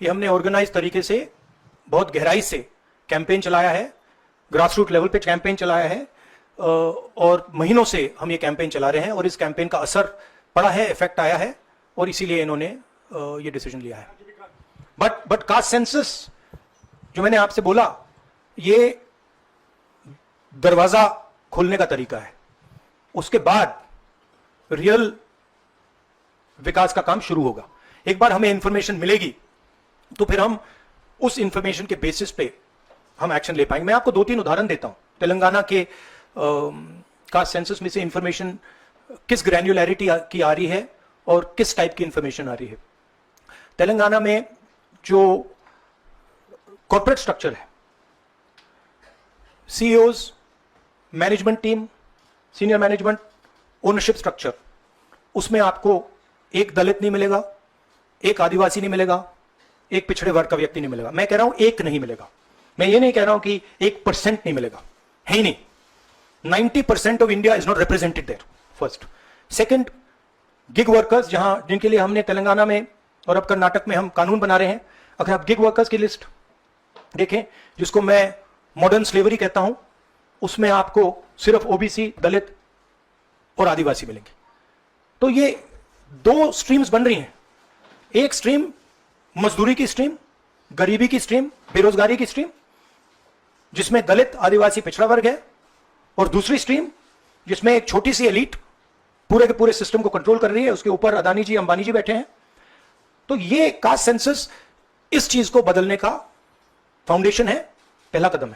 ये हमने ऑर्गेनाइज तरीके से बहुत गहराई से कैंपेन चलाया है, ग्रासरूट लेवल पे कैंपेन चलाया है, और महीनों से हम ये कैंपेन चला रहे हैं और इस कैंपेन का असर पड़ा है, इफेक्ट आया है, और इसीलिए इन्होंने ये डिसीजन लिया है। बट कास्ट सेंसस जो मैंने आपसे बोला, ये दरवाजा खोलने का तरीका है, उसके बाद रियल विकास का काम शुरू होगा। एक बार हमें इंफॉर्मेशन मिलेगी तो फिर हम उस इंफॉर्मेशन के बेसिस पे हम एक्शन ले पाएंगे। मैं आपको 2-3 उदाहरण देता हूं तेलंगाना के कास्ट सेंसस में से इंफॉर्मेशन किस ग्रैन्युलैरिटी की आ रही है और किस टाइप की इंफॉर्मेशन आ रही है। तेलंगाना में जो कॉर्पोरेट स्ट्रक्चर है, CEOs, management team, senior management, ownership structure, उसमें आपको एक दलित नहीं मिलेगा, एक आदिवासी नहीं मिलेगा, एक पिछड़े वर्ग का व्यक्ति नहीं मिलेगा। मैं कह रहा हूं एक नहीं मिलेगा, मैं ये नहीं कह रहा हूं कि 1% नहीं मिलेगा, है ही नहीं। 90% of India is not represented there, first. Second, gig workers, जहां जिनके लिए हमने तेलंगाना में और अब कर्नाटक में हम कानून बना रहे हैं। अगर आप गिग वर्कर्स की लिस्ट देखें, जिसको मैं मॉडर्न स्लेवरी कहता हूं, उसमें आपको सिर्फ ओबीसी, दलित और आदिवासी मिलेंगे। तो ये 2 स्ट्रीम्स बन रही हैं। एक स्ट्रीम मजदूरी की स्ट्रीम, गरीबी की स्ट्रीम, बेरोजगारी की स्ट्रीम, जिसमें दलित, आदिवासी, पिछड़ा वर्ग है, और दूसरी स्ट्रीम जिसमें एक छोटी सी एलीट पूरे के पूरे सिस्टम को कंट्रोल कर रही है, उसके ऊपर अदानी जी, अंबानी जी बैठे हैं। तो ये कास्ट सेंसस इस चीज को बदलने का फाउंडेशन है, पहला कदम है।